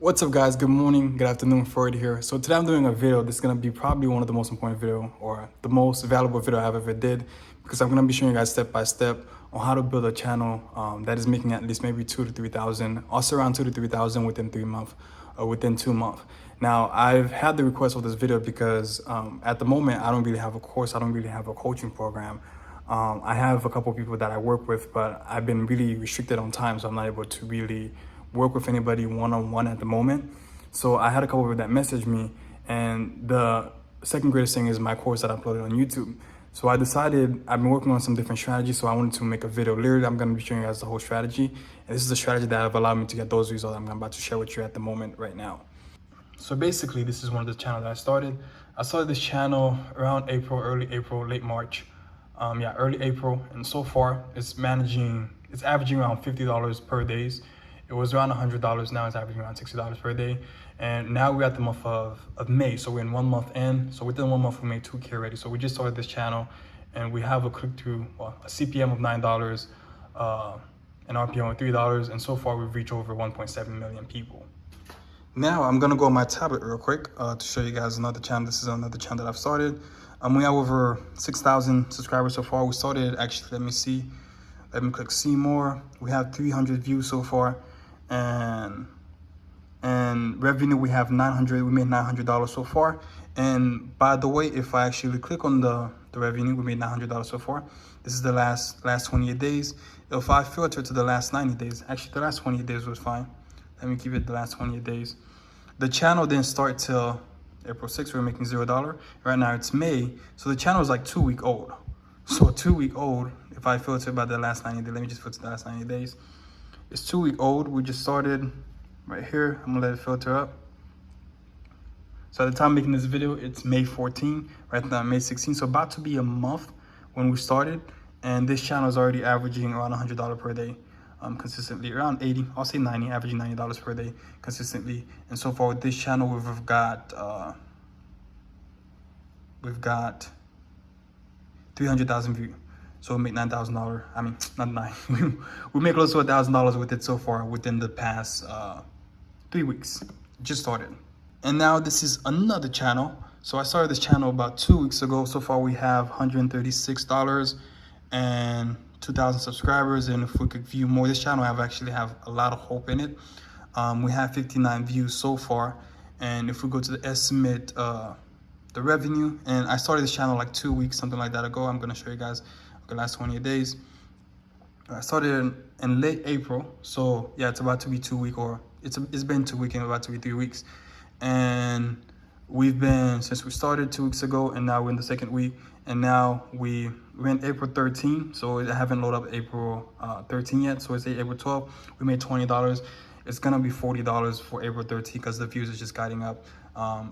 What's up guys, good morning, good afternoon, Freud here. So today I'm doing a video that's gonna be probably one of the most important video or the most valuable video I've ever did, because I'm gonna be showing you guys step by step on how to build a channel that is making at least maybe 2 to 3,000, also around 2 to 3,000 within 3 months or within 2 months. Now I've had the request for this video because at the moment I don't really have a course, I don't really have a coaching program. I have a couple people that I work with, but I've been really restricted on time, so I'm not able to really work with anybody one-on-one at the moment. So I had a couple of that message me, and the second greatest thing is my course that I uploaded on YouTube. So I decided I've been working on some different strategies, so I wanted to make a video. Literally, I'm going to be showing you guys the whole strategy, and this is the strategy that have allowed me to get those results I'm about to share with you at the moment right now. So basically, this is one of the channels that I started. I started this channel around April, early April, late March. Early April, and so far it's averaging around $50 per day. It was around $100, now it's averaging around $60 per day. And now we're at the month of May, so we're in 1 month in. So within 1 month we made 2K already. So we just started this channel, and we have a click-through, a CPM of $9, an RPM of $3, and so far we've reached over 1.7 million people. Now I'm gonna go on my tablet real quick to show you guys another channel. This is another channel that I've started. We have over 6,000 subscribers so far. We started, actually, let me click see more. We have 300 views so far, and revenue we have 900. We made $900 so far. And by the way, if I actually click on the revenue, we made $900 so far. This is the last 28 days. If I filter to the last 90 days, actually the last 28 days was fine. Let me keep it the last 28 days. The channel didn't start till April 6th, we were making $0. Right now it's May, so the channel is like 2 week old. So 2 week old, if I filter by the last 90 days, let me just filter the last 90 days. It's 2 week old, we just started right here. I'm gonna let it filter up. So at the time of making this video, it's May 14, right now May 16. So about to be a month when we started, and this channel is already averaging around $100 per day. Consistently around 80, I'll say 90, averaging $90 per day consistently. And so far with this channel, we've got 300,000 views. So we make $9,000. I mean, not nine. We make close to $1,000 with it so far within the past 3 weeks. Just started. And now this is another channel. So I started this channel about 2 weeks ago. So far we have $136 and 2,000 subscribers. And if we could view more, this channel actually have a lot of hope in it. We have 59 views so far. And if we go to the estimate, the revenue, and I started this channel like 2 weeks, something like that ago. I'm gonna show you guys the last 28 days. I started in late April. So yeah, it's about to be 2 weeks, or it's been 2 weeks and about to be 3 weeks. And we've been, since we started 2 weeks ago, and now we're in the second week. And now we're in April 13, so I haven't loaded up April 13 yet. So it's April 12, we made $20. It's gonna be $40 for April 13 because the views is just guiding up.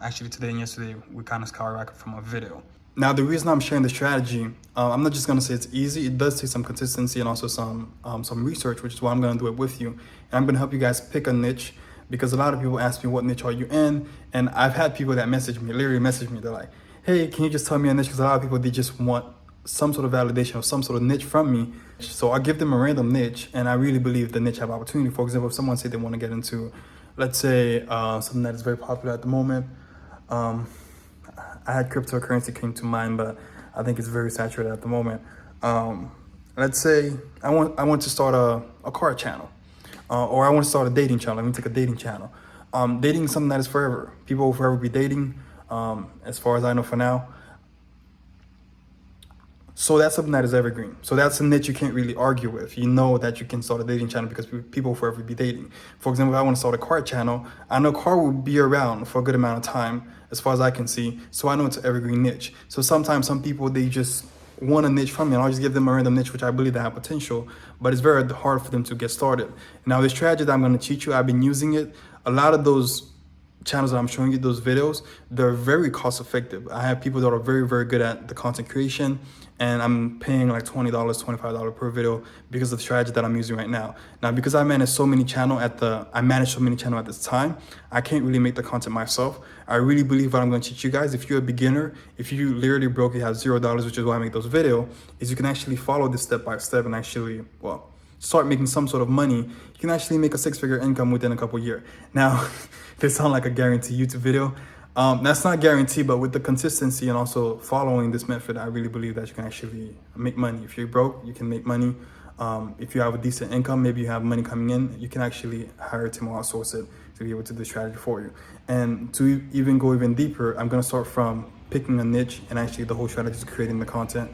Actually today and yesterday, we kind of skyrocketed from a video. Now the reason I'm sharing the strategy, I'm not just gonna say it's easy. It does take some consistency and also some research, which is why I'm gonna do it with you. And I'm gonna help you guys pick a niche, because a lot of people ask me, what niche are you in? And I've had people that literally message me, they're like, hey, can you just tell me a niche? Because a lot of people, they just want some sort of validation or some sort of niche from me. So I give them a random niche, and I really believe the niche have opportunity. For example, if someone said they want to get into, let's say, something that is very popular at the moment. I had cryptocurrency came to mind, but I think it's very saturated at the moment. Let's say I want to start a car channel, or I want to start a dating channel. Let me take a dating channel. Dating is something that is forever. People will forever be dating, as far as I know for now. So that's something that is evergreen. So that's a niche you can't really argue with. You know that you can start a dating channel because people will forever be dating. For example, if I want to start a car channel, I know car will be around for a good amount of time, as far as I can see. So I know it's an evergreen niche. So sometimes some people, they just want a niche from me, and I'll just give them a random niche, which I believe they have potential, but it's very hard for them to get started. Now, this strategy that I'm going to teach you, I've been using it. A lot of those channels that I'm showing you, those videos, they're very cost effective. I have people that are very, very good at the content creation, and I'm paying like $20, $25 per video because of the strategy that I'm using right now. Now, because I manage so many channels at this time, I can't really make the content myself. I really believe what I'm going to teach you guys. If you're a beginner, if you literally broke, you have $0, which is why I make those videos, is you can actually follow this step by step and actually, well, start making some sort of money, you can actually make a 6-figure income within a couple years. Now, this sounds like a guaranteed YouTube video. That's not guaranteed, but with the consistency and also following this method, I really believe that you can actually make money. If you're broke, you can make money. If you have a decent income, maybe you have money coming in, you can actually hire a team or outsource it to be able to do the strategy for you. And to even go even deeper, I'm gonna start from picking a niche, and actually the whole strategy is creating the content,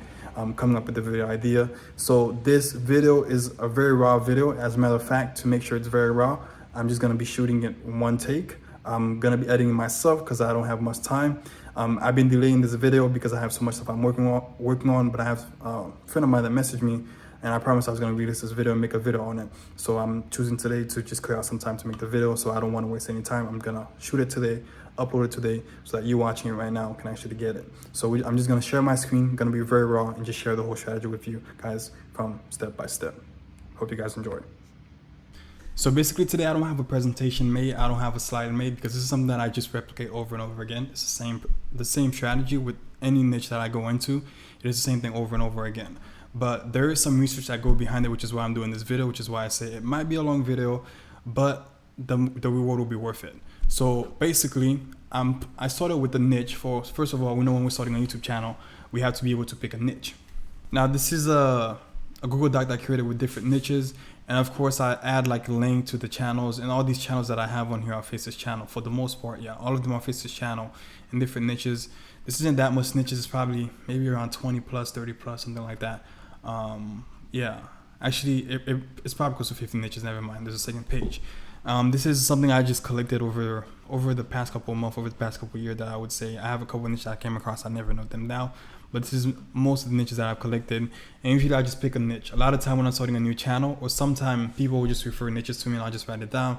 coming up with the video idea. So this video is a very raw video. As a matter of fact, to make sure it's very raw, I'm just gonna be shooting it one take. I'm gonna be editing myself because I don't have much time. I've been delaying this video because I have so much stuff I'm working on, but I have a friend of mine that messaged me, and I promised I was gonna release this video and make a video on it. So I'm choosing today to just clear out some time to make the video, so I don't wanna waste any time. I'm gonna shoot it today, upload it today, so that you watching it right now can actually get it. So I'm just gonna share my screen, gonna be very raw, and just share the whole strategy with you guys from step by step. Hope you guys enjoy. So basically today I don't have a presentation made, I don't have a slide made, because this is something that I just replicate over and over again. It's the same strategy with any niche that I go into. It is the same thing over and over again. But there is some research that go behind it, which is why I'm doing this video, which is why I say it might be a long video, but the reward will be worth it. So basically, I started with the niche. First of all, we know when we're starting a YouTube channel, we have to be able to pick a niche. Now this is a Google Doc that I created with different niches, and of course I add like a link to the channels, and all these channels that I have on here are face this channel for the most part. Yeah, all of them are face this channel in different niches. This isn't that much niches, it's probably maybe around 20 plus, 30 plus, something like that. Yeah, actually it's probably close to 50 niches, never mind, there's a second page. This is something I just collected over the past couple of months, over the past couple of years, that I would say I have a couple of niches I came across, I never note them down, but this is most of the niches that I've collected. And usually I just pick a niche. A lot of time when I'm starting a new channel, or sometimes people will just refer niches to me and I'll just write it down,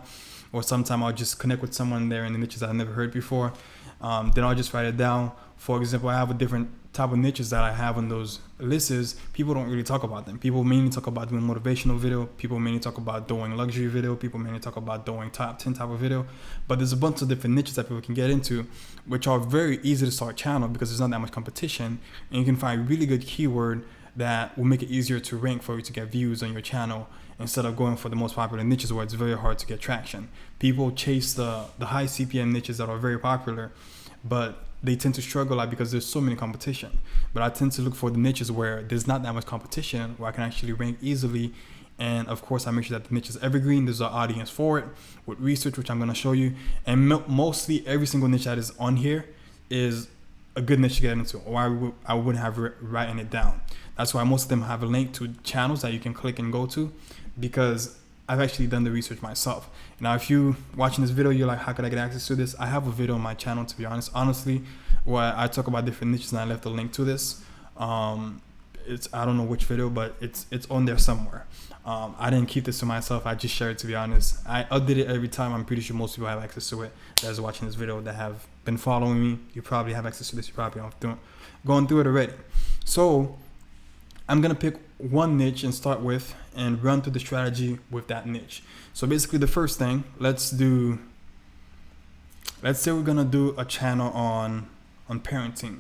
or sometimes I'll just connect with someone there in the niches I've never heard before. Then I'll just write it down. For example, I have a different type of niches that I have on those lists. People don't really talk about them. People mainly talk about doing motivational video. People mainly talk about doing luxury video. People mainly talk about doing top 10 type of video. But there's a bunch of different niches that people can get into, which are very easy to start channel because there's not that much competition, and you can find really good keyword that will make it easier to rank for you to get views on your channel, instead of going for the most popular niches where it's very hard to get traction. People chase the high CPM niches that are very popular, but they tend to struggle like because there's so many competition. But I tend to look for the niches where there's not that much competition, where I can actually rank easily. And of course I make sure that the niche is evergreen. There's an audience for it with research, which I'm going to show you. And mostly every single niche that is on here is a good niche to get into, or I wouldn't have written it down. That's why most of them have a link to channels that you can click and go to, because I've actually done the research myself. Now, if you watching this video, you're like, how could I get access to this? I have a video on my channel, to be honestly, where I talk about different niches, and I left a link to this. I don't know which video, but it's on there somewhere. I didn't keep this to myself. I just share it, to be honest. I update it every time. I'm pretty sure most people have access to it that's watching this video, that have been following me. You probably have access to this. You probably going through it already. So I'm gonna pick one niche and start with, and run through the strategy with that niche. So basically the first thing, let's say we're gonna do a channel on parenting.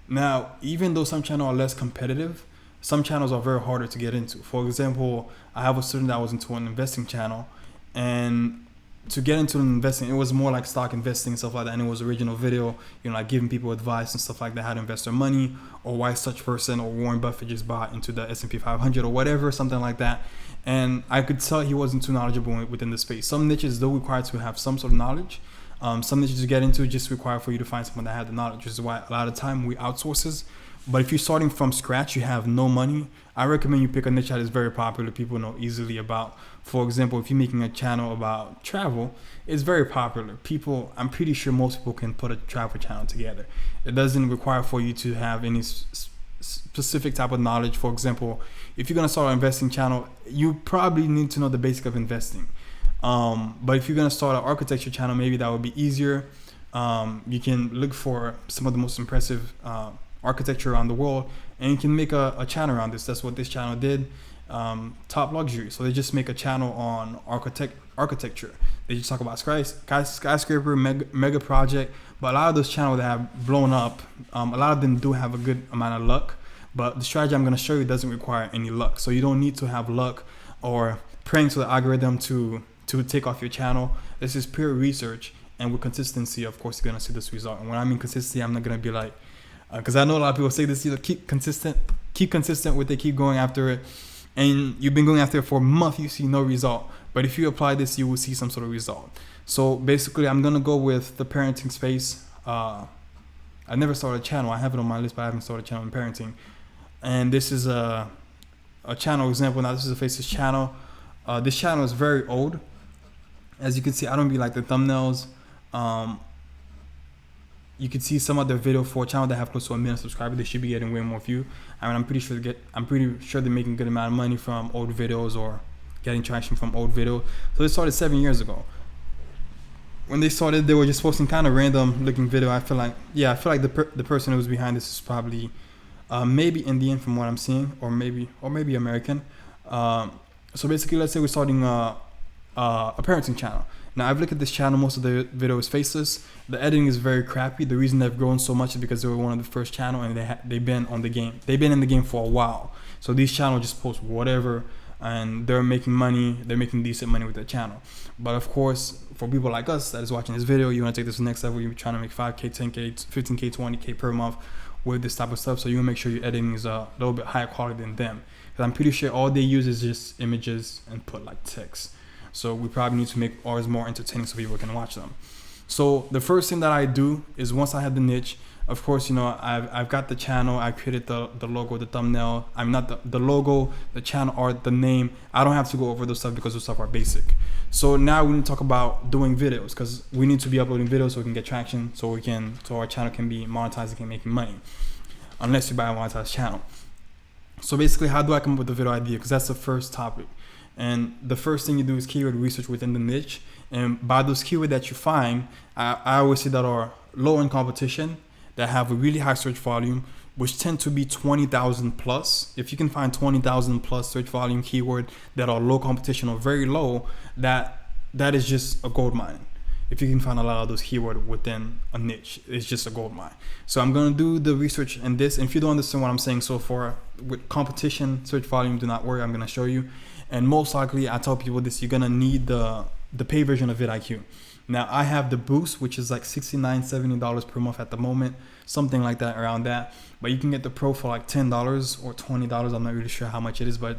Now, even though some channels are less competitive, some channels are very harder to get into. For example, I have a student that was into an investing channel, and to get into investing, it was more like stock investing and stuff like that, and it was original video, like giving people advice and stuff like that, how to invest their money, or why such person or Warren Buffett just bought into the S&P 500 or whatever, something like that. And I could tell he wasn't too knowledgeable within the space. Some niches do require to have some sort of knowledge. Some niches to get into just require for you to find someone that had the knowledge, which is why a lot of time we outsources. But if you're starting from scratch, you have no money, I recommend you pick a niche that is very popular, people know easily about. For example, if you're making a channel about travel, it's very popular. I'm pretty sure most people can put a travel channel together. It doesn't require for you to have any specific type of knowledge. For example, if you're going to start an investing channel, you probably need to know the basic of investing. But if you're going to start an architecture channel, maybe that would be easier. You can look for some of the most impressive architecture around the world, and you can make a channel around this. That's what this channel did. Top luxury, so they just make a channel on architecture. They just talk about skyscraper, mega project. But a lot of those channels that have blown up, a lot of them do have a good amount of luck, but the strategy I'm going to show you doesn't require any luck. So you don't need to have luck or praying to the algorithm to take off your channel. This is pure research, and with consistency, of course, you're gonna see this result. And when I mean consistency, I'm not gonna be like, because I know a lot of people say this, keep consistent with it, keep going after it, and you've been going after it for a month, you see no result. But if you apply this, you will see some sort of result. So basically, I'm gonna go with the parenting space. I never started a channel. I have it on my list, but I haven't started a channel in parenting. And this is a channel example. Now this is a Faces channel. This channel is very old. As you can see, I don't be like the thumbnails. You can see some of the video for a channel that have close to 1 million subscribers. They should be getting way more view. I mean, I'm pretty sure they're making a good amount of money from old videos or getting traction from old videos. So they started 7 years ago. When they started, they were just posting kind of random looking video. I feel like the person who was behind this is probably maybe Indian from what I'm seeing, or maybe American. So basically, let's say we're starting a parenting channel. Now I've looked at this channel. Most of the video is faceless. The editing is very crappy. The reason they've grown so much is because they were one of the first channel, and they've been on the game. They've been in the game for a while. So these channels just post whatever, and they're making money. They're making decent money with their channel. But of course, for people like us that is watching this video, you want to take this to the next level. You're trying to make 5K, 10K, 15K, 20K per month with this type of stuff. So you want to make sure your editing is a little bit higher quality than them. Because I'm pretty sure all they use is just images and put like text. So we probably need to make ours more entertaining so people can watch them. So the first thing that I do is, once I have the niche, of course, you know, I've got the channel. I created the logo, the thumbnail. I'm not the logo, the channel art, the name. I don't have to go over those stuff because those stuff are basic. So now we need to talk about doing videos, because we need to be uploading videos so we can get traction, so our channel can be monetized and can make money, unless you buy a monetized channel. So basically, how do I come up with the video idea? Because that's the first topic. And the first thing you do is keyword research within the niche. And by those keywords that you find, I always say that are low in competition, that have a really high search volume, which tend to be 20,000 plus. If you can find 20,000 plus search volume keyword that are low competition or very low, that is just a gold mine. If you can find a lot of those keywords within a niche, it's just a gold mine. So I'm gonna do the research in this. And if you don't understand what I'm saying so far, with competition, search volume, do not worry, I'm gonna show you. And most likely, I tell people this, you're gonna need the paid version of vidIQ. Now I have the boost, which is like $69, $70 per month at the moment, something like that, around that. But you can get the pro for like $10 or $20. I'm not really sure how much it is, but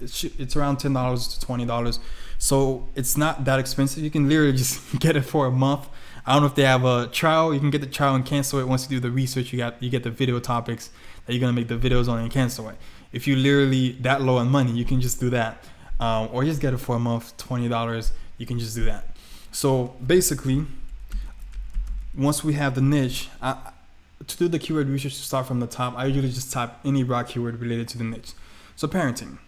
it's around $10 to $20. So it's not that expensive. You can literally just get it for a month. I don't know if they have a trial. You can get the trial and cancel it. Once you do the research, you get the video topics that you're gonna make the videos on and cancel it. If you literally that low on money, you can just do that, or just get it for a month, $20. You can just do that. So basically, once we have the niche, to do the keyword research, to start from the top, I usually just type any broad keyword related to the niche. So parenting.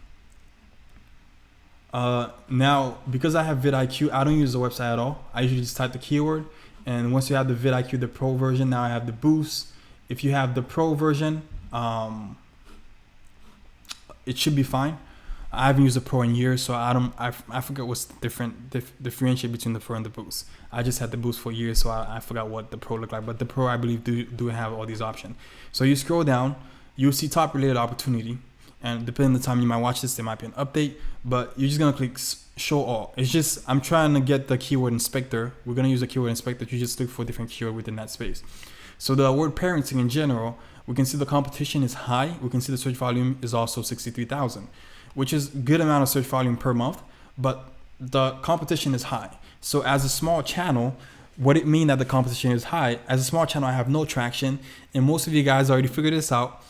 Now, because I have vidIQ, I don't use the website at all. I usually just type the keyword, and once you have the vidIQ, the pro version, now I have the boost. If you have the pro version, it should be fine. I haven't used the pro in years, so I forget what's differentiate between the pro and the boost. I just had the boost for years, so I forgot what the pro looked like. But the pro, I believe, do have all these options. So you scroll down, you'll see top related opportunity, and depending on the time you might watch this, there might be an update. But you're just gonna click show all. It's just, I'm trying to get the keyword inspector. We're gonna use the keyword inspector to just look for different keyword within that space. So the word parenting in general, we can see the competition is high. We can see the search volume is also 63,000. Which is a good amount of search volume per month, but the competition is high. So as a small channel, what it means that the competition is high, as a small channel, I have no traction, and most of you guys already figured this out.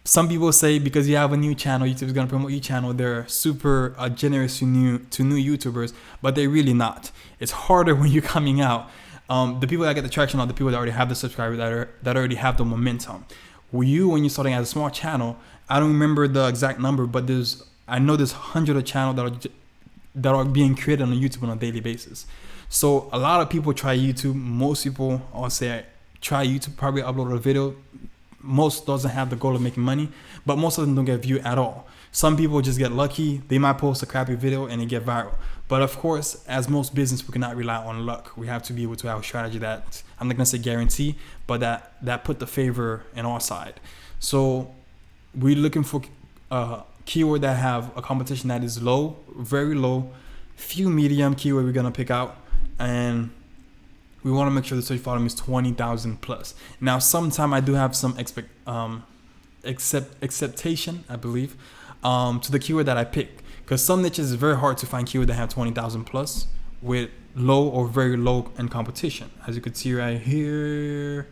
Some people say because you have a new channel, YouTube is gonna promote your channel, they're super generous to new YouTubers, but they're really not. It's harder when you're coming out. The people that get the traction are the people that already have the subscribers, that already have the momentum. When you're starting as a small channel, I don't remember the exact number, but I know there's hundreds of channels that are being created on YouTube on a daily basis. So a lot of people try YouTube. Most people, I'll say, try YouTube, probably upload a video. Most doesn't have the goal of making money, but most of them don't get viewed at all. Some people just get lucky. They might post a crappy video and it get viral. But of course, as most business, we cannot rely on luck. We have to be able to have a strategy that, I'm not gonna say guarantee, but that put the favor in our side. So we're looking for keyword that have a competition that is low, very low, few medium keyword we're gonna pick out, and we want to make sure the search volume is 20,000 plus. Now, sometime I do have some acceptation, I believe, to the keyword that I pick, because some niches is very hard to find keyword that have 20,000 plus with low or very low in competition. As you can see right here,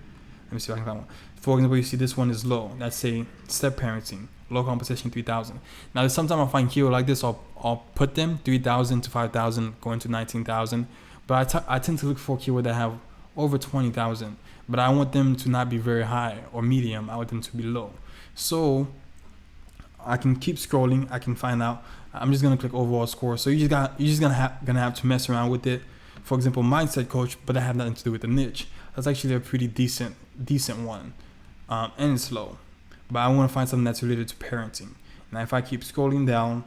let me see if I can find one. For example, you see this one is low. Let's say step parenting, low competition 3,000. Now, sometimes I'll find keyword like this. I'll put them 3,000 to 5,000, going to 19,000. But I tend to look for keyword that have over 20,000. But I want them to not be very high or medium. I want them to be low. So I can keep scrolling. I can find out. I'm just gonna click overall score. So you're just gonna have to mess around with it. For example, mindset coach, but that have nothing to do with the niche. That's actually a pretty decent one, and it's low. But I want to find something that's related to parenting. Now, if I keep scrolling down,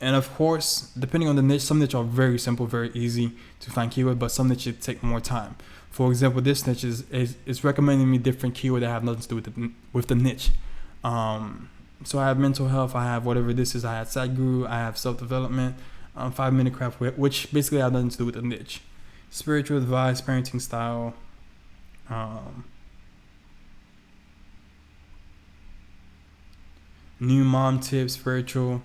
and of course, depending on the niche, some niche are very simple, very easy to find keyword, but some niches take more time. For example, this niche is recommending me different keyword that have nothing to do with the niche. So I have mental health, I have whatever this is, I have site guru, I have self-development, 5-minute craft, which basically have nothing to do with the niche. Spiritual advice, parenting style, new mom tips, spiritual.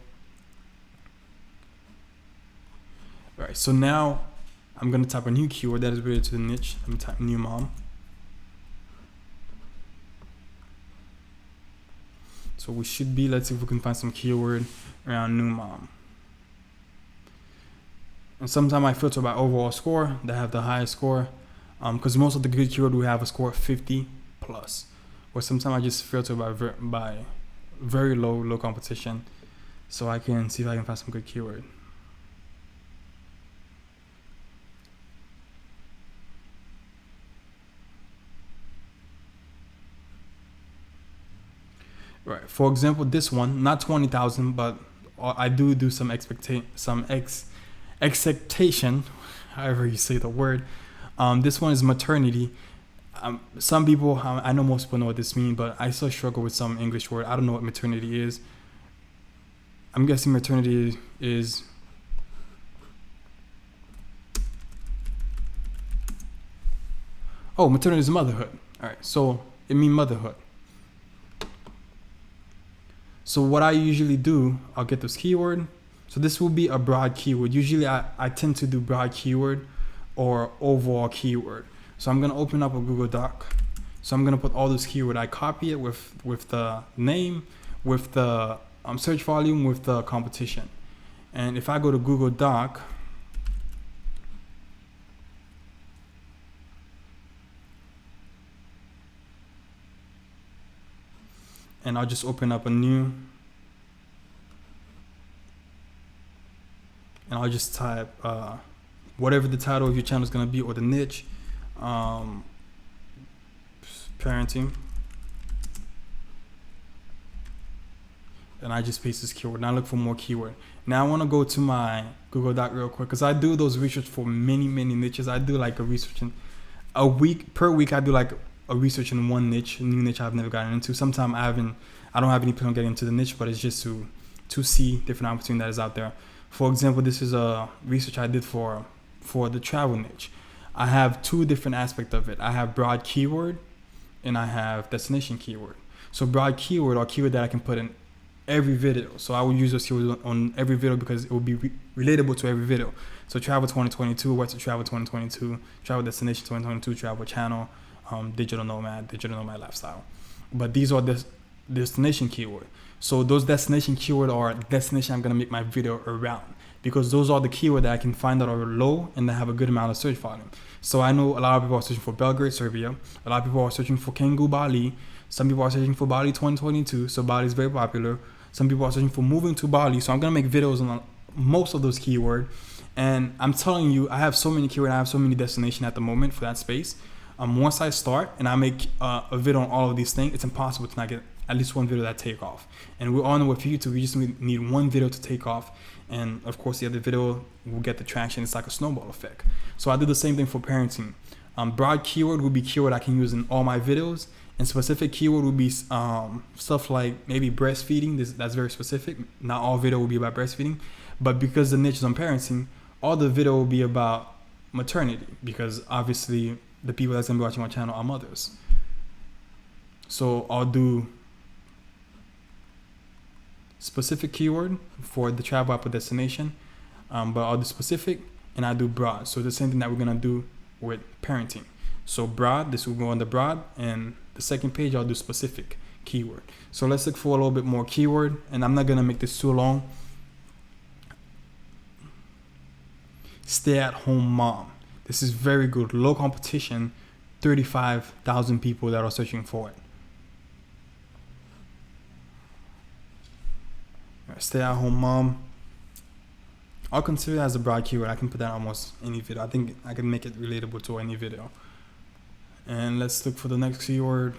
All right, so now I'm gonna type a new keyword that is related to the niche. Let me type new mom. So we should be, let's see if we can find some keyword around new mom. And sometimes I filter by overall score that have the highest score, because most of the good keyword we have a score of 50 plus. Or sometimes I just filter by very low competition, so I can see if I can find some good keyword. Right. For example, this one, not 20,000, but I do some expectation, however you say the word. This one is maternity. Some people, I know most people know what this means, but I still struggle with some English word. I don't know what maternity is. I'm guessing maternity is maternity is motherhood. All right, so it means motherhood. So what I usually do, I'll get this keyword. So this will be a broad keyword. Usually I tend to do broad keyword or overall keyword. So I'm gonna open up a Google Doc. So I'm gonna put all this keyword. I copy it with the name, with the search volume, with the competition. And if I go to Google Doc, and I'll just open up a new, and I'll just type whatever the title of your channel is going to be, or the niche, parenting, and I just paste this keyword. Now I look for more keyword. Now I want to go to my Google Doc real quick, because I do those research for many niches. I do like a research in a week, per week. I do like a research in one niche, a new niche I've never gotten into. Sometimes I don't have any plan on getting into the niche, but it's just to see different opportunity that is out there. For example, this is a research I did for the travel niche. I have two different aspects of it. I have broad keyword and I have destination keyword. So broad keyword are keyword that I can put in every video. So I will use those keywords on every video because it will be relatable to every video. So travel 2022, what's the travel 2022, travel destination 2022, travel channel, digital nomad lifestyle. But these are the destination keyword. So those destination keyword are destination I'm gonna make my video around, because those are the keyword that I can find that are low and that have a good amount of search volume. So I know a lot of people are searching for Belgrade, Serbia. A lot of people are searching for Canggu, Bali. Some people are searching for Bali 2022. So Bali is very popular. Some people are searching for moving to Bali. So I'm gonna make videos on most of those keywords. And I'm telling you, I have so many keywords. I have so many destinations at the moment for that space. Once I start and I make a video on all of these things, it's impossible to not get at least one video that take off. And we all know with YouTube, we just need one video to take off. And of course, the other video will get the traction. It's like a snowball effect. So I do the same thing for parenting. Broad keyword will be keyword I can use in all my videos. And specific keyword would be stuff like maybe breastfeeding. That's very specific. Not all video will be about breastfeeding, but because the niche is on parenting, all the video will be about maternity, because obviously the people that's gonna be watching my channel are mothers. So I'll do specific keyword for the travel app or destination, but I'll do specific and I do broad. So the same thing that we're gonna do with parenting. So broad, this will go on the broad, and the second page I'll do specific keyword. So let's look for a little bit more keyword, and I'm not gonna make this too long. Stay-at-home mom. This is very good. Low competition, 35,000 people that are searching for it. Stay-at-home mom. I'll consider it as a broad keyword. I can put that on almost any video. I think I can make it relatable to any video. And let's look for the next keyword.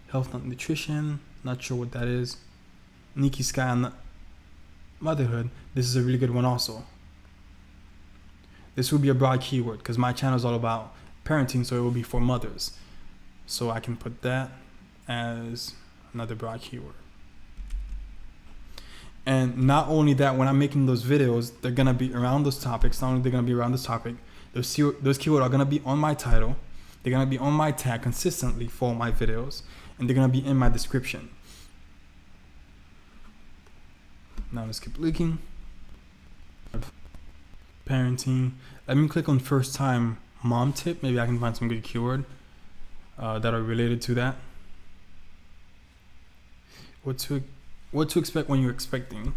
Health and nutrition. Not sure what that is. Nikki Sky and motherhood. This is a really good one also. This will be a broad keyword because my channel is all about parenting, so it will be for mothers. So I can put that as another broad keyword. And not only that, when I'm making those videos, they're gonna be around those topics. Not only they're gonna be around this topic, those keywords are gonna be on my title. They're gonna be on my tag consistently for my videos, and they're gonna be in my description. Now let's keep looking. Parenting. Let me click on first time mom tip. Maybe I can find some good keyword that are related to that. What to expect when you're expecting.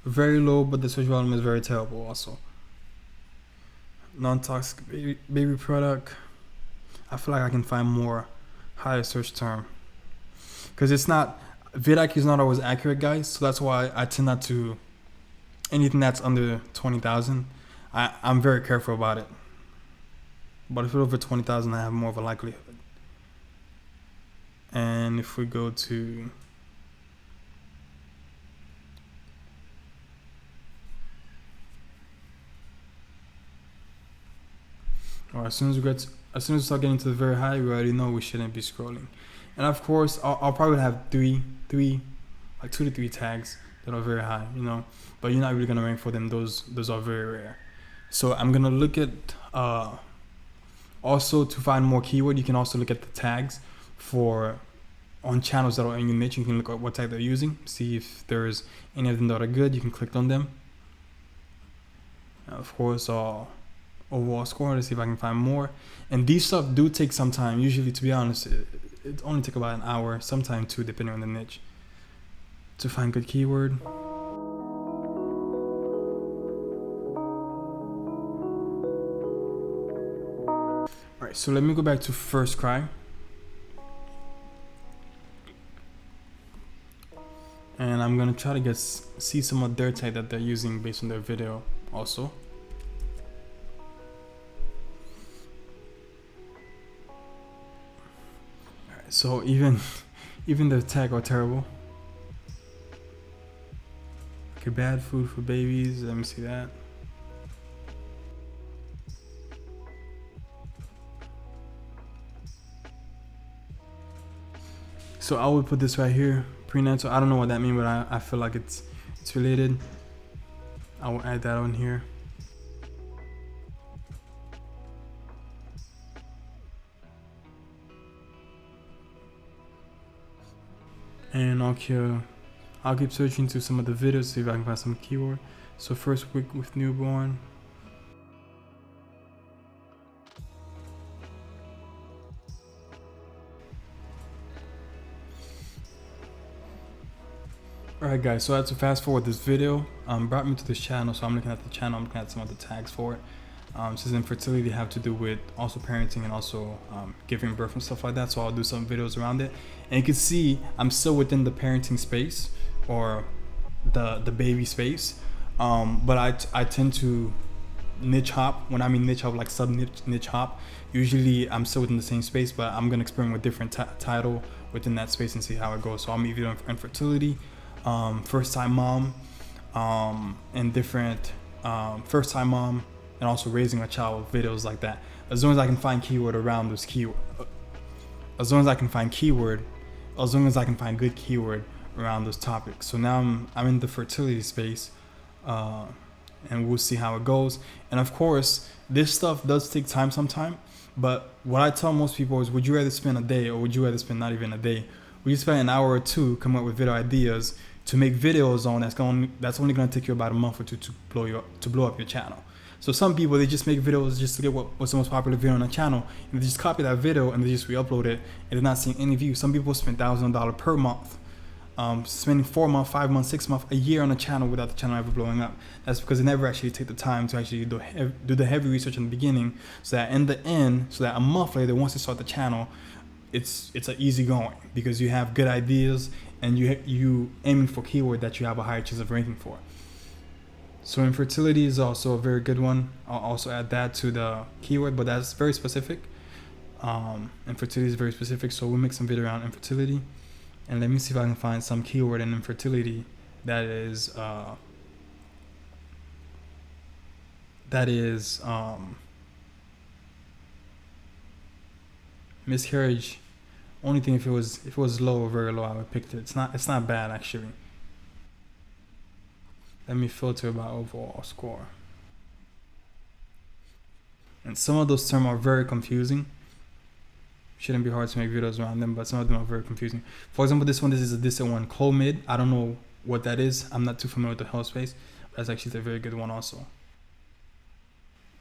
Very low, but the search volume is very terrible also. Non-toxic baby product. I feel like I can find more higher search term, because it's not, vidIQ is not always accurate, guys. So that's why I tend not to, anything that's under 20,000, I'm very careful about it. But if it's over 20,000, I have more of a likelihood. And if we go to or as soon as we start getting to the very high, we already know we shouldn't be scrolling. And of course, I'll probably have like 2 to 3 tags that are very high, you know, but you're not really gonna rank for them. Those are very rare. So I'm gonna look at also to find more keyword. You can also look at the tags for on channels that are in your niche. You can look at what tag they're using, see if there's any of them that are good. You can click on them. And of course, overall score to see if I can find more. And these stuff do take some time. Usually, to be honest, it only take about an hour, sometimes 2, depending on the niche, to find good keyword. Alright, so let me go back to First Cry. And I'm gonna try to see some of their tag that they're using based on their video also. So even the tag are terrible. Okay, bad food for babies. Let me see that. So I would put this right here, prenatal. I don't know what that means, but I feel like it's related. I will add that on here. And I'll keep searching through some of the videos, see if I can find some keyword. So first week with newborn. Alright guys, so I had to fast forward this video. Brought me to this channel, so I'm looking at the channel, I'm looking at some of the tags for it. Since infertility have to do with also parenting and also giving birth and stuff like that, so I'll do some videos around it. And you can see I'm still within the parenting space or the baby space, but I tend to niche hop. When I mean niche hop, like sub niche hop, usually I'm still within the same space, but I'm gonna experiment with different title within that space and see how it goes. So I'll make video on infertility, first time mom, and different first time mom, and also raising a child with videos like that. As long as I can find keyword around those keyword, as long as I can find good keyword around those topics. So now I'm in the fertility space, and we'll see how it goes. And of course, this stuff does take time sometime. But what I tell most people is, would you rather spend a day, or would you rather spend not even a day? Would you spend an hour or two coming up with video ideas to make videos on that's only going to take you about a month or two to blow up your channel? So some people, they just make videos just to get what's the most popular video on the channel, and they just copy that video and they just re-upload it, and they're not seeing any views. Some people spend $1,000 per month, spending 4 months, 5 months, 6 months, a year on a channel without the channel ever blowing up. That's because they never actually take the time to actually do the heavy research in the beginning, so that in the end, so that a month later, once they start the channel, it's an easy going, because you have good ideas and you aiming for keyword that you have a higher chance of ranking for. So infertility is also a very good one. I'll also add that to the keyword, but that's very specific. Infertility is very specific, so we'll make some video around infertility. And let me see if I can find some keyword in infertility that is miscarriage. Only thing, if it was low or very low, I would pick it. It's not bad actually. Let me filter by overall score. And some of those terms are very confusing. Shouldn't be hard to make videos around them, but some of them are very confusing. For example, this is a decent one, Clomid. I don't know what that is. I'm not too familiar with the health space, but that's actually a very good one also.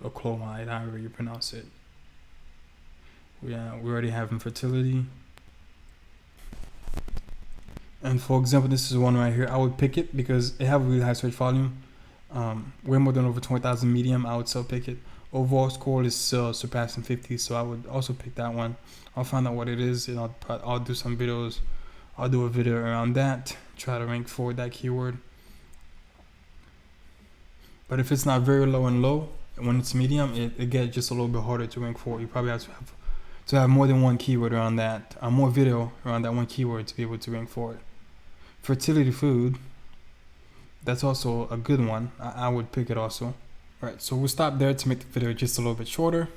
Or Clomide, however you pronounce it. Yeah, we already have infertility. And for example, this is one right here. I would pick it because it have a really high search volume. Way more than over 20,000 medium. I would still pick it. Overall score is still surpassing 50, so I would also pick that one. I'll find out what it is, and I'll do some videos. I'll do a video around that, try to rank for that keyword. But if it's not very low and low, when it's medium, it gets just a little bit harder to rank for. You probably have to have more than one keyword around that, more video around that one keyword to be able to rank for it. Fertility food, that's also a good one. I would pick it also. All right, so we'll stop there to make the video just a little bit shorter.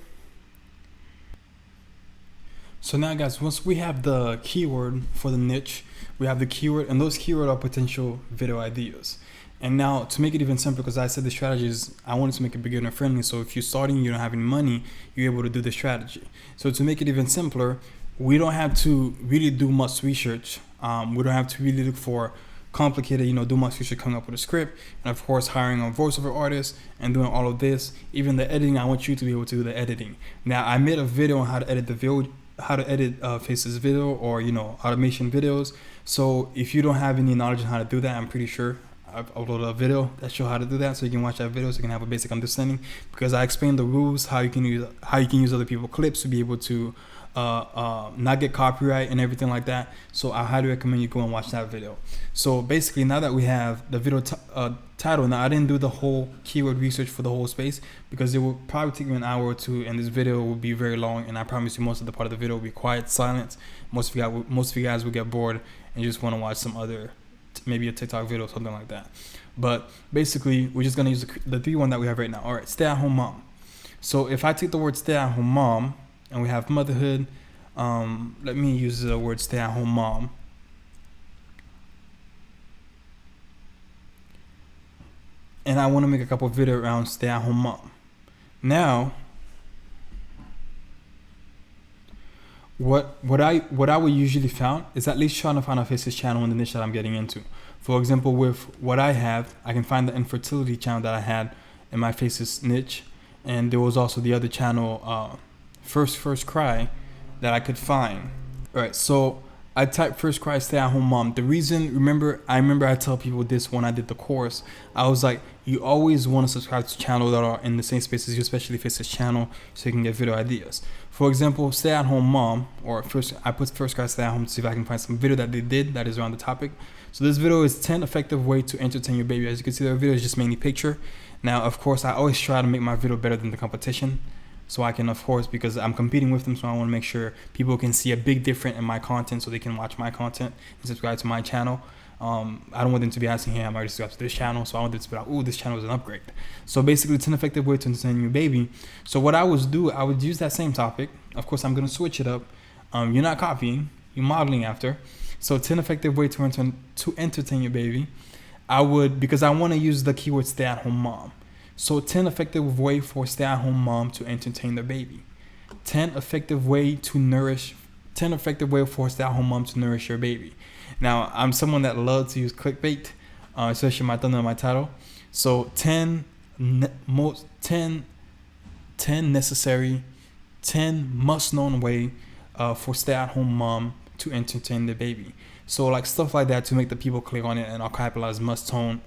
So now guys, once we have the keyword for the niche, we have the keyword, and those keywords are potential video ideas. And now to make it even simpler, because I said the strategy is, I wanted to make it beginner friendly. So if you're starting, you don't have any money, you're able to do the strategy. So to make it even simpler, we don't have to really do much research. We don't have to really look for complicated, do much research, coming up with a script, and of course hiring a voiceover artist and doing all of this. Even the editing, I want you to be able to do the editing. Now I made a video on how to edit the video, how to edit Faces video, or automation videos. So if you don't have any knowledge on how to do that, I'm pretty sure I've uploaded a video that shows how to do that, so you can watch that video so you can have a basic understanding, because I explained the rules, how you can use other people's clips to be able to not get copyright and everything like that. So I highly recommend you go and watch that video. So basically, now that we have the video title, now I didn't do the whole keyword research for the whole space, because it will probably take me an hour or two, and this video will be very long, and I promise you most of the part of the video will be quiet, silent. Most of you guys will get bored and just want to watch some other, maybe a TikTok video or something like that. But basically, we're just going to use the 3-1 that we have right now. All right, stay-at-home mom. So if I take the word stay-at-home mom, and we have motherhood, let me use the word stay-at-home mom. And I want to make a couple of videos around stay-at-home mom. Now, what I would usually found is at least trying to find a Faces channel in the niche that I'm getting into. For example, with what I have, I can find the infertility channel that I had in my Faces niche, and there was also the other channel, First Cry, that I could find. All right, so I typed First Cry stay-at-home mom. The reason, I remember I tell people this when I did the course. I was like, you always want to subscribe to channels that are in the same space as you, especially Faces channel, so you can get video ideas. For example, stay-at-home mom, or I put First Cry stay-at-home to see if I can find some video that they did that is around the topic. So this video is 10 effective ways to entertain your baby. As you can see, the video is just mainly picture. Now, of course, I always try to make my video better than the competition. So I can, of course, because I'm competing with them, so I want to make sure people can see a big difference in my content, so they can watch my content and subscribe to my channel. I don't want them to be asking, hey, I'm already subscribed to this channel, so I want them to be like, ooh, this channel is an upgrade. So basically, 10 effective ways to entertain your baby. So what I would do, I would use that same topic. Of course, I'm going to switch it up. You're not copying, you're modeling after. So 10 effective ways to entertain your baby. I would, because I want to use the keyword stay-at-home mom. So 10 effective way for stay-at-home mom to entertain their baby. 10 effective way for stay-at-home mom to nourish your baby. Now, I'm someone that loves to use clickbait, especially my thumbnail and my title. So 10 necessary, 10 must-known way for stay-at-home mom to entertain the baby. So like stuff like that to make the people click on it, and I'll capitalize must-known,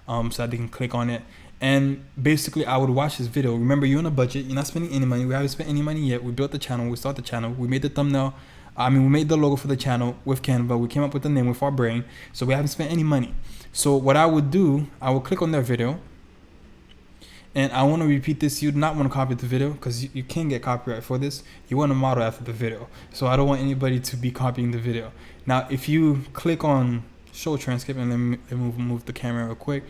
so that they can click on it. And basically, I would watch this video. Remember, you're on a budget. You're not spending any money. We haven't spent any money yet. We built the channel. We started the channel. We made the thumbnail. We made the logo for the channel with Canva. We came up with the name with our brain. So we haven't spent any money. So what I would do, I would click on their video. And I want to repeat this. You do not want to copy the video because you can get copyright for this. You want to model after the video. So I don't want anybody to be copying the video. Now, if you click on show transcript, and let me move the camera real quick.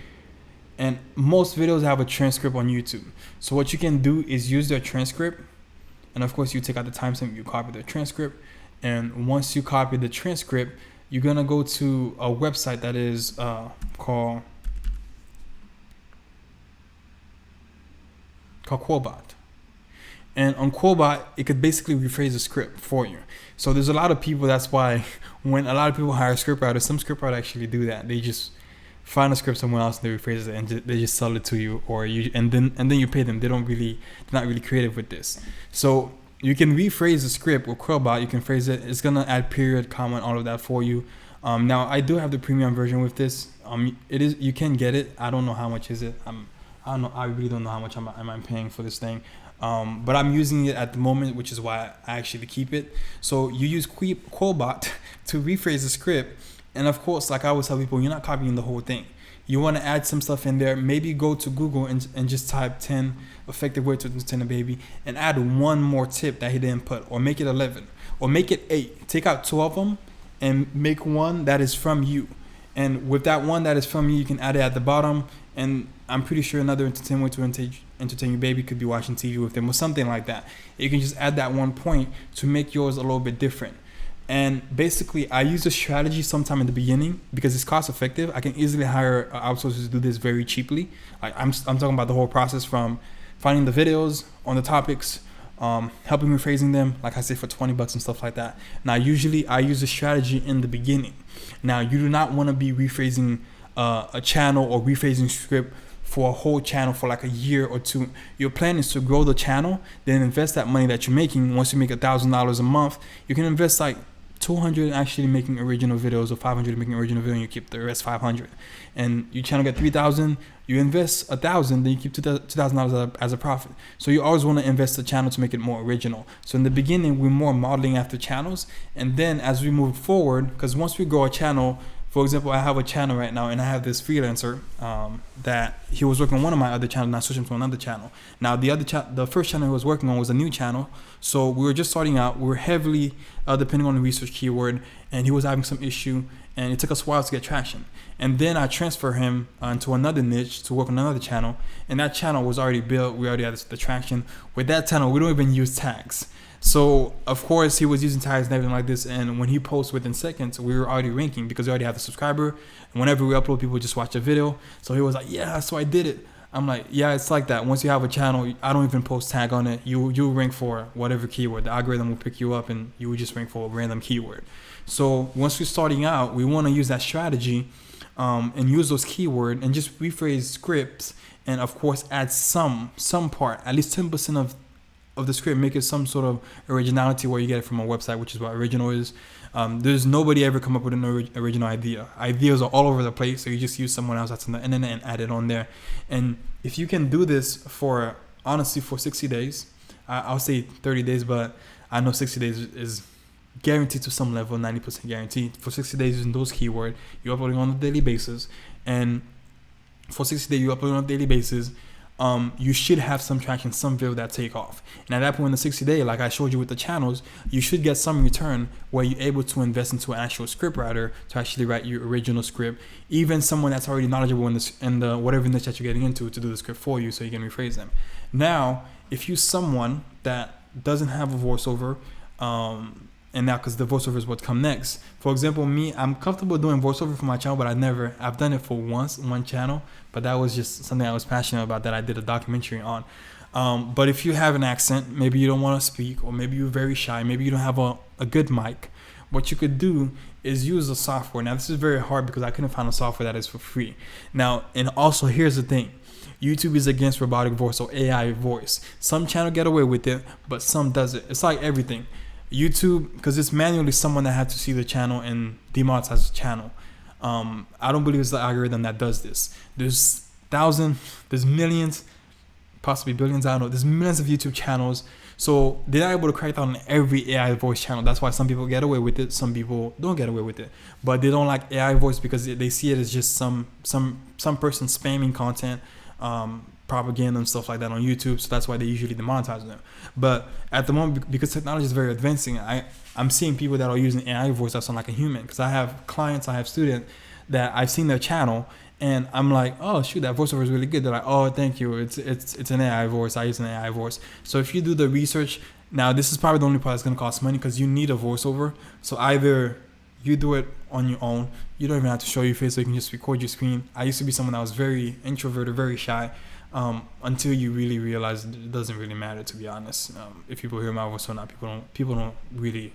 And most videos have a transcript on YouTube. So what you can do is use their transcript. And of course, you take out the timestamp, you copy the transcript. And once you copy the transcript, you're going to go to a website that is called Quillbot. And on Quillbot, it could basically rephrase the script for you. So there's a lot of people, that's why when a lot of people hire scriptwriters, some scriptwriters actually do that. They just find a script somewhere else, and they rephrase it, and they just sell it to you, and then you pay them. They're not really creative with this. So you can rephrase the script with Quillbot. You can phrase it. It's gonna add period, comma, all of that for you. Now I do have the premium version with this. You can get it. I don't know how much is it. I don't know. I really don't know how much am I paying for this thing. But I'm using it at the moment, which is why I actually keep it. So you use Quillbot to rephrase the script. And of course, like I always tell people, you're not copying the whole thing. You want to add some stuff in there. Maybe go to Google and just type 10 effective ways to entertain a baby and add one more tip that he didn't put, or make it 11, or make it 8. Take out 2 of them and make one that is from you. And with that one that is from you, you can add it at the bottom. And I'm pretty sure another entertainment way to entertain your baby could be watching TV with them or something like that. You can just add that one point to make yours a little bit different. And basically, I use a strategy sometime in the beginning because it's cost effective. I can easily hire outsourcers to do this very cheaply. I'm talking about the whole process from finding the videos on the topics, helping rephrasing them, like I said, for $20 and stuff like that. Now, usually I use a strategy in the beginning. Now, you do not want to be rephrasing a channel or rephrasing script for a whole channel for like a year or two. Your plan is to grow the channel, then invest that money that you're making. Once you make $1,000 a month, you can invest like 200 actually making original videos, or 500 making original video, and you keep the rest 500. And your channel get 3,000, you invest 1,000, then you keep $2,000 as a profit. So you always want to invest the channel to make it more original. So in the beginning, we're more modeling after channels, and then as we move forward, because once we grow a channel, for example, I have a channel right now, and I have this freelancer that he was working on one of my other channels, and I switched him to another channel. Now, the first channel he was working on was a new channel, so we were just starting out. We were heavily depending on the research keyword, and he was having some issue, and it took us a while to get traction. And then I transferred him into another niche to work on another channel, and that channel was already built. We already had the traction. With that channel, we don't even use tags. So of course he was using tags and everything like this, and when he posts within seconds, we were already ranking because we already have a subscriber, and whenever we upload, people just watch the video. So he was like, yeah, so I did it. I'm like, yeah, it's like that. Once you have a channel, I don't even post tag on it. You rank for whatever keyword. The algorithm will pick you up, and you would just rank for a random keyword. So once we're starting out, we want to use that strategy and use those keywords and just rephrase scripts, and of course add some part, at least 10% of the script, make it some sort of originality where you get it from a website, which is what original is. There's nobody ever come up with an original idea. Ideas are all over the place, so you just use someone else that's on the internet and add it on there. And if you can do this for, honestly, for 60 days, I'll say 30 days, but I know 60 days is guaranteed to some level, 90% guaranteed. For 60 days using those keywords, you're uploading on a daily basis, and for 60 days you're uploading on a daily basis, you should have some traction, some video that take off. And at that point in the 60-day, like I showed you with the channels, you should get some return where you're able to invest into an actual script writer to actually write your original script. Even someone that's already knowledgeable in the whatever niche that you're getting into to do the script for you so you can rephrase them. Now, if you're someone that doesn't have a voiceover, and now because the voiceover is what come next. For example, me, I'm comfortable doing voiceover for my channel, but I've done it for one channel, but that was just something I was passionate about that I did a documentary on. But if you have an accent, maybe you don't want to speak, or maybe you're very shy, maybe you don't have a good mic, what you could do is use the software. Now, this is very hard because I couldn't find a software that is for free. Now, and also here's the thing. YouTube is against robotic voice or AI voice. Some channel get away with it, but some doesn't. It's like everything. YouTube, because it's manually someone that had to see the channel and demonetize the channel. I don't believe it's the algorithm that does this. There's millions, possibly billions, I don't know. There's millions of YouTube channels. So they're not able to crack down on every AI voice channel. That's why some people get away with it, some people don't get away with it. But they don't like AI voice because they see it as just some person spamming content, propaganda and stuff like that on YouTube. So that's why they usually demonetize them. But at the moment, because technology is very advancing, I'm seeing people that are using AI voice that sound like a human. Because I have clients, I have students that I've seen their channel and I'm like, oh shoot, that voiceover is really good. They're like, oh, thank you. It's an AI voice. I use an AI voice. So if you do the research, now this is probably the only part that's gonna cost money because you need a voiceover. So either you do it on your own, you don't even have to show your face, so you can just record your screen. I used to be someone that was very introverted, very shy, until you really realize it doesn't really matter, to be honest. If people hear my voice or not, people don't really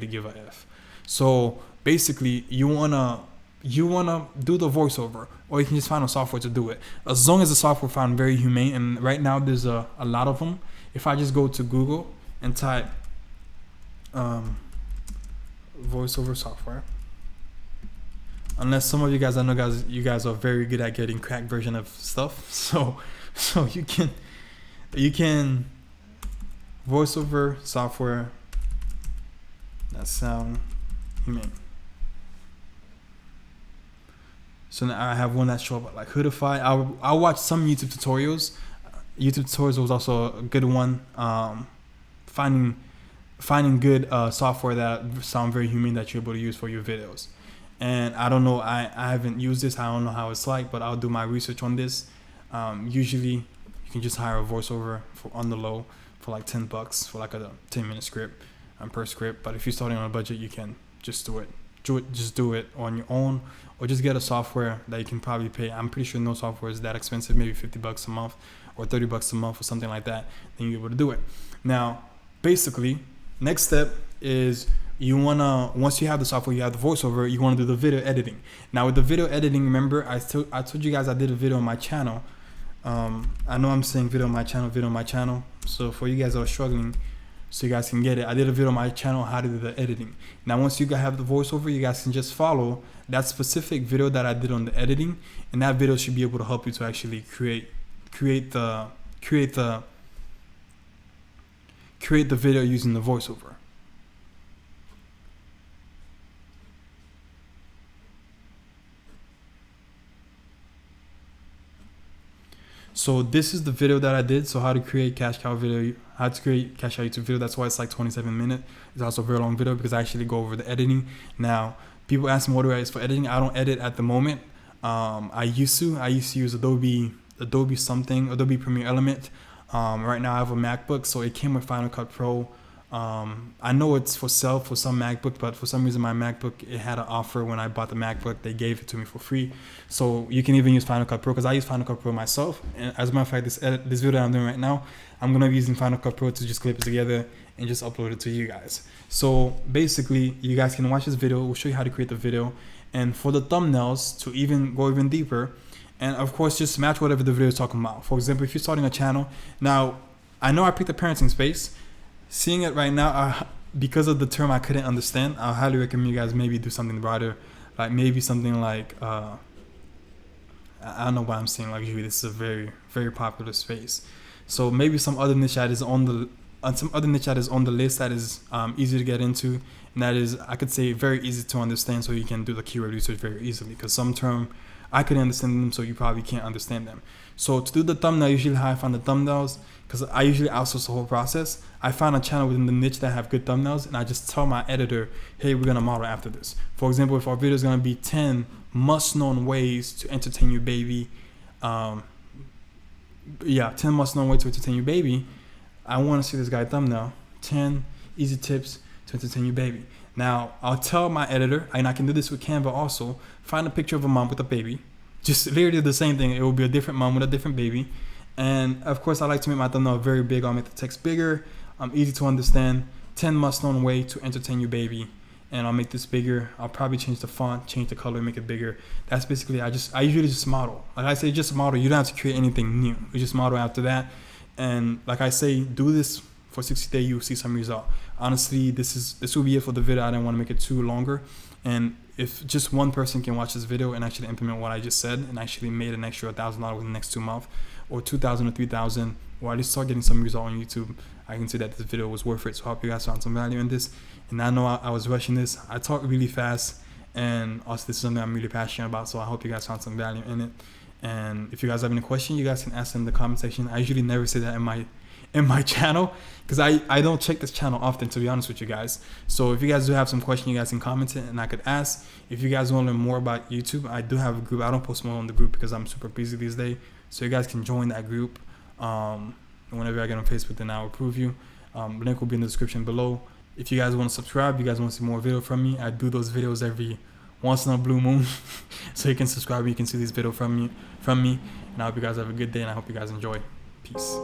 give a F. So basically, you wanna do the voiceover, or you can just find a software to do it. As long as the software found very humane, and right now there's a lot of them. If I just go to Google and type voiceover software, unless some of you guys, I know you guys are very good at getting cracked version of stuff, so you can voiceover software that sound humane. So now I have one that show up like Hoodify. I'll watch some YouTube tutorials. YouTube tutorials was also a good one. Finding good software that sound very humane that you're able to use for your videos. And I don't know, I haven't used this. I don't know how it's like, but I'll do my research on this. Usually you can just hire a voiceover on the low for like $10 for like a 10-minute script per script. But if you're starting on a budget, you can just do it. Just do it on your own, or just get a software that you can probably pay. I'm pretty sure no software is that expensive, maybe $50 a month or $30 a month or something like that. Then you're able to do it. Now, basically, next step is once you have the software, you have the voiceover, you want to do the video editing. Now with the video editing, remember I told you guys I did a video on my channel. I know I'm saying video on my channel. So for you guys that are struggling, so you guys can get it, I did a video on my channel how to do the editing. Now once you guys have the voiceover, you guys can just follow that specific video that I did on the editing, and that video should be able to help you to actually create the video using the voiceover. So this is the video that I did. So how to create cash cow video, how to create cash cow YouTube video. That's why it's like 27 minutes. It's also a very long video because I actually go over the editing. Now, people ask me what do I use for editing. I don't edit at the moment. I used to use Adobe Premiere Element. Right now I have a MacBook, so it came with Final Cut Pro. I know it's for sale for some MacBook, but for some reason my MacBook, it had an offer when I bought the MacBook. They gave it to me for free. So you can even use Final Cut Pro, because I use Final Cut Pro myself. And as a matter of fact, this video that I'm doing right now, I'm going to be using Final Cut Pro to just clip it together and just upload it to you guys. So basically, you guys can watch this video. We'll show you how to create the video. And for the thumbnails, to go even deeper, and of course, just match whatever the video is talking about. For example, if you're starting a channel, now I know I picked the parenting space. Seeing it right now, because of the term I couldn't understand, I highly recommend you guys maybe do something broader, like maybe something like I don't know why I'm saying like this is a very, very popular space. So maybe some other niche that is on the list that is easy to get into, and that is, I could say, very easy to understand, so you can do the keyword research very easily, because some term I could understand them, so you probably can't understand them. So to do the thumbnail, usually how I find the thumbnails, because I usually outsource the whole process, I find a channel within the niche that have good thumbnails, and I just tell my editor, hey, we're gonna model after this. For example, if our video is gonna be 10 must-known ways to entertain your baby, 10 must-known ways to entertain your baby, I want to see this guy thumbnail, 10 easy tips to entertain your baby. Now, I'll tell my editor, and I can do this with Canva also, find a picture of a mom with a baby. Just literally the same thing. It will be a different mom with a different baby. And of course, I like to make my thumbnail very big. I'll make the text bigger, easy to understand, 10 must-known way to entertain your baby. And I'll make this bigger. I'll probably change the font, change the color, make it bigger. That's basically, I usually just model. Like I say, just model. You don't have to create anything new. You just model after that. And like I say, do this for 60 days, you'll see some result. Honestly, this will be it for the video. I didn't want to make it too longer. And if just one person can watch this video and actually implement what I just said and actually made an extra $1,000 within the next 2 months, or 2,000 or 3,000, or at least start getting some result on YouTube, I can say that this video was worth it. So I hope you guys found some value in this. And I know I was rushing this. I talk really fast, and also this is something I'm really passionate about. So I hope you guys found some value in it. And if you guys have any questions, you guys can ask them in the comment section. I usually never say that in my channel, because I don't check this channel often, to be honest with you guys. So if you guys do have some question, you guys can comment it and I could ask. If you guys want to learn more about YouTube, I do have a group. I don't post more on the group because I'm super busy these days. So you guys can join that group. Whenever I get on Facebook, then I'll approve you. Link will be in the description below. If you guys want to subscribe, you guys want to see more video from me, I do those videos every once in a blue moon. So you can subscribe, you can see these videos from me. And I hope you guys have a good day, and I hope you guys enjoy. Peace.